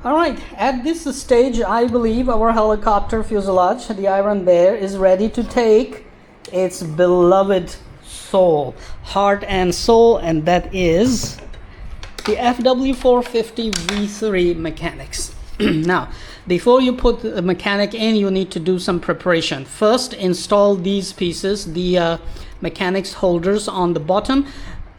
All right, at this stage, I believe our helicopter fuselage, the IronBear, is ready to take its beloved soul, heart and soul, and that is the FW450 V3 mechanics. Now, before you put the mechanic in, you need to do some preparation. First, install these pieces, the mechanics holders on the bottom.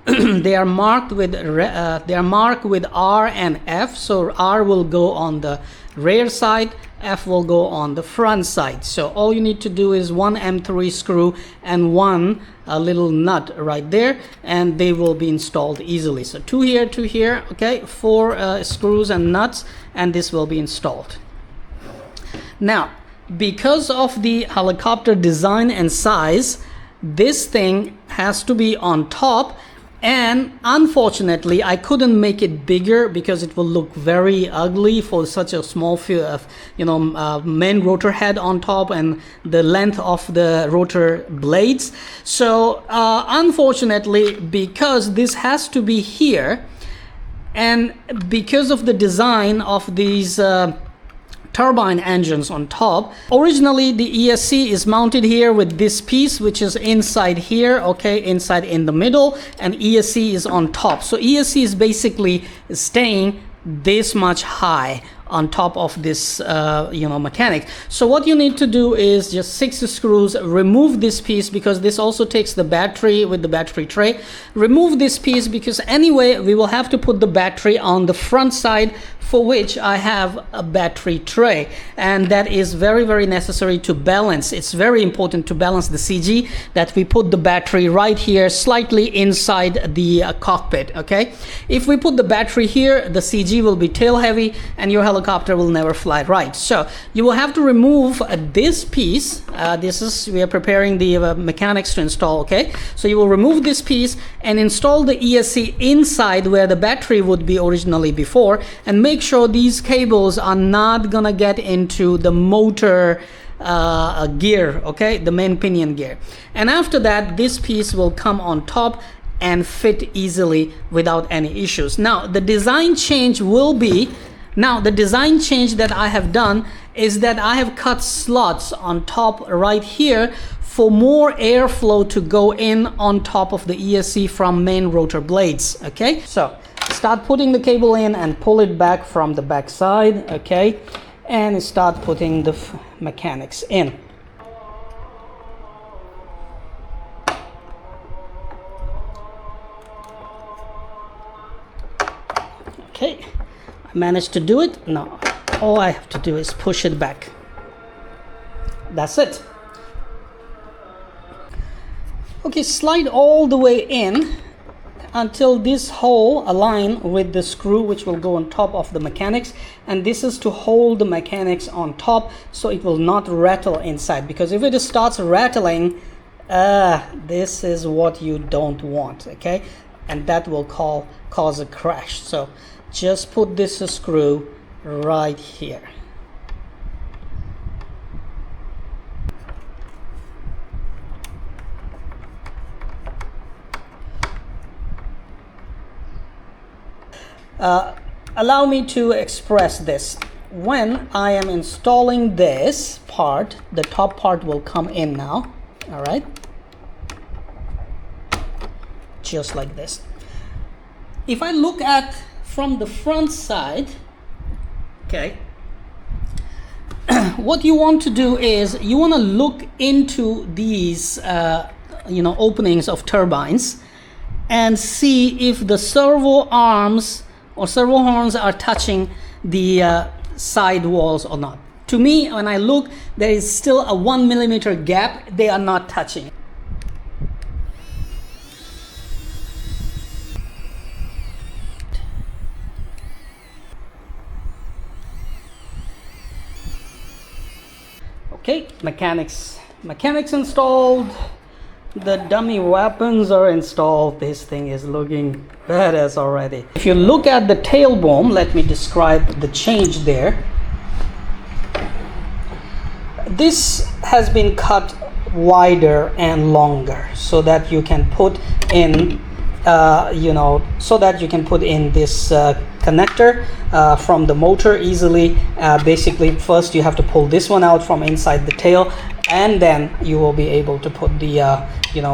They are marked with R and F. So R will go on the rear side, F will go on the front side. So all you need to do is one M3 screw and one little nut right there, and they will be installed easily. So two here, okay, 4 screws and nuts, and this will be installed. Now, because of the helicopter design and size, this thing has to be on top. And unfortunately, I couldn't make it bigger because it will look very ugly for such a small main rotor head on top and the length of the rotor blades. So unfortunately, because this has to be here, and because of the design of these turbine engines on top, originally the ESC is mounted here with this piece, which is inside here, okay, inside in the middle, and ESC is on top. So ESC is basically staying this much high on top of this mechanic. So what you need to do is just 6 screws, remove this piece because this also takes the battery with the battery tray. Remove this piece because anyway we will have to put the battery on the front side, for which I have a battery tray, and that is very, very necessary to balance. It's very important to balance the CG, that we put the battery right here slightly inside the cockpit, okay? If we put the battery here, the CG will be tail heavy and your helicopter will never fly right. So you will have to remove this piece. We are preparing the mechanics to install, okay? So you will remove this piece and install the ESC inside where the battery would be originally before, and make sure these cables are not gonna get into the motor gear, okay, the main pinion gear. And after that, this piece will come on top and fit easily without any issues. Now the design change that I have done is that I have cut slots on top right here for more airflow to go in on top of the ESC from main rotor blades, okay? So start putting the cable in and pull it back from the back side, okay? And start putting the mechanics in. Okay, I managed to do it. Now, all I have to do is push it back. That's it. Okay, slide all the way in until this hole align with the screw which will go on top of the mechanics, and this is to hold the mechanics on top so it will not rattle inside, because if it starts rattling, this is what you don't want, okay? And that will cause a crash. So just put this screw right here. Allow me to express this. When I am installing this part, the top part will come in now, all right? Just like this. If I look at from the front side, okay, what you want to do is you want to look into these openings of turbines and see if the servo arms or servo horns are touching the side walls or not. To me, when I look, there is still a 1 millimeter gap. They are not touching. Okay, mechanics installed. The dummy weapons are installed. This thing is looking badass already. If you look at the tail boom, let me describe the change there. This has been cut wider and longer so that you can put in this connector from the motor easily. Basically, first you have to pull this one out from inside the tail, and then you will be able to put the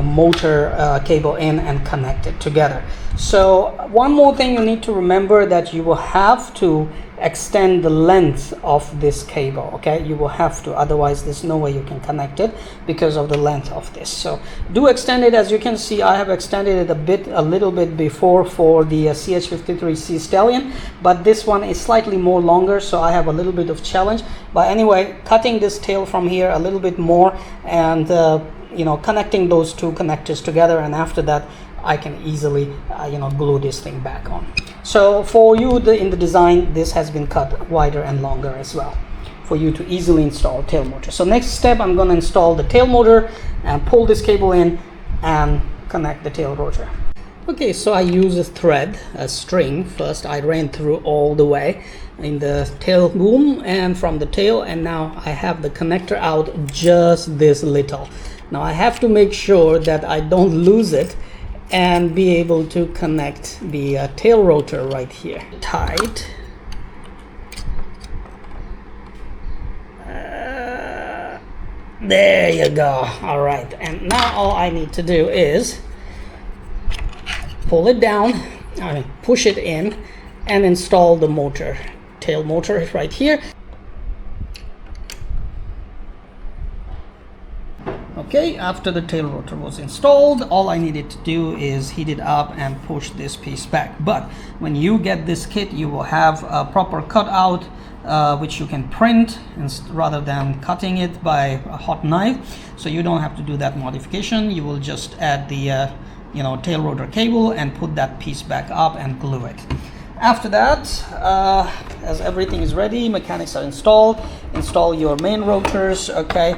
motor cable in and connect it together. So one more thing you need to remember, that you will have to extend the length of this cable. Okay, you will have to, otherwise there's no way you can connect it because of the length of this. So do extend it. As you can see, I have extended it a little bit before for the CH53C Stallion, but this one is slightly more longer, so I have a little bit of challenge. But anyway, cutting this tail from here a little bit more, and connecting those two connectors together, and after that I can easily glue this thing back on. So for you, in the design, this has been cut wider and longer as well, for you to easily install tail motor. So next step, I'm going to install the tail motor and pull this cable in and connect the tail rotor. Okay, so I use a thread, a string. First I ran through all the way in the tail boom and from the tail, and now I have the connector out just this little. Now I have to make sure that I don't lose it and be able to connect the tail rotor right here. Tight. There you go. All right, and now all I need to do is pull it down, push it in, and install the motor. Tail motor is right here. Okay, after the tail rotor was installed, all I needed to do is heat it up and push this piece back. But when you get this kit, you will have a proper cutout which you can print rather than cutting it by a hot knife. So you don't have to do that modification. You will just add the tail rotor cable and put that piece back up and glue it. After that, as everything is ready, mechanics are installed. Install your main rotors, okay?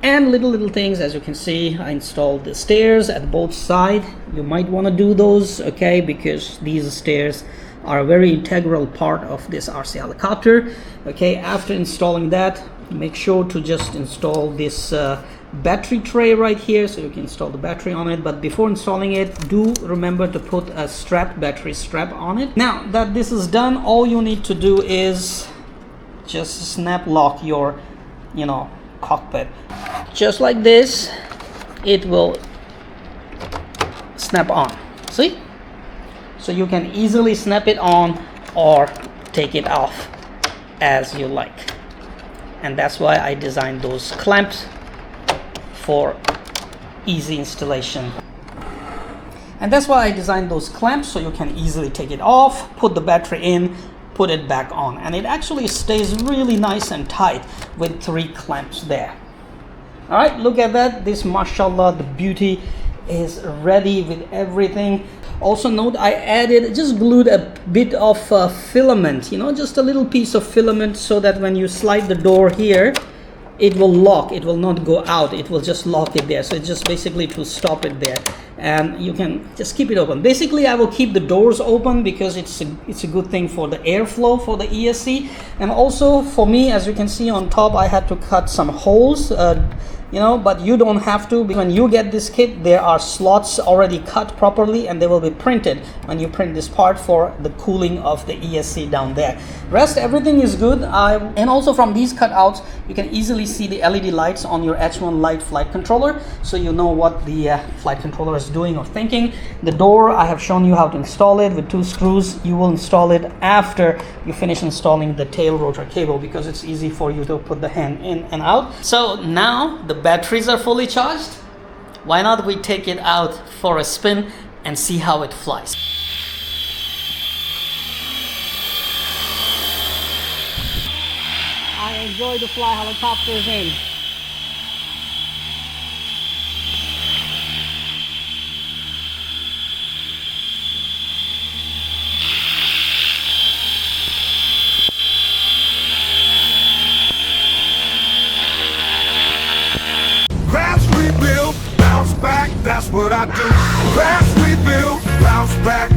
And little things, as you can see, I installed the stairs at both sides. You might want to do those, okay, because these stairs are a very integral part of this RC helicopter. Okay, after installing that, make sure to just install this battery tray right here, so you can install the battery on it. But before installing it, do remember to put a battery strap on it. Now that this is done, all you need to do is just snap lock your cockpit. Just like this, it will snap on. See? So you can easily snap it on or take it off as you like. And that's why I designed those clamps for easy installation. And that's why I designed those clamps, so you can easily take it off, put the battery in, put it back on, and it actually stays really nice and tight with 3 clamps there. All right, look at that. This, mashallah, the beauty is ready with everything. Also note, I just glued a bit of filament, just a little piece of filament, so that when you slide the door here, it will lock. It will not go out. It will just lock it there. So it's just basically to stop it there, and you can just keep it open. Basically, I will keep the doors open because it's a good thing for the airflow for the ESC, and also for me, as you can see on top, I had to cut some holes. But you don't have to. When you get this kit, there are slots already cut properly, and they will be printed when you print this part for the cooling of the ESC down there. Rest, everything is good. And also from these cutouts, you can easily see the LED lights on your H1 Lite flight controller, so you know what the flight controller is doing or thinking. The door, I have shown you how to install it with 2 screws. You will install it after you finish installing the tail rotor cable, because it's easy for you to put the hand in and out. So now the batteries are fully charged. Why not we take it out for a spin and see how it flies. I enjoy to fly helicopters in. Crash, rebuild, bounce back, that's what I do. Crash, rebuild, bounce back,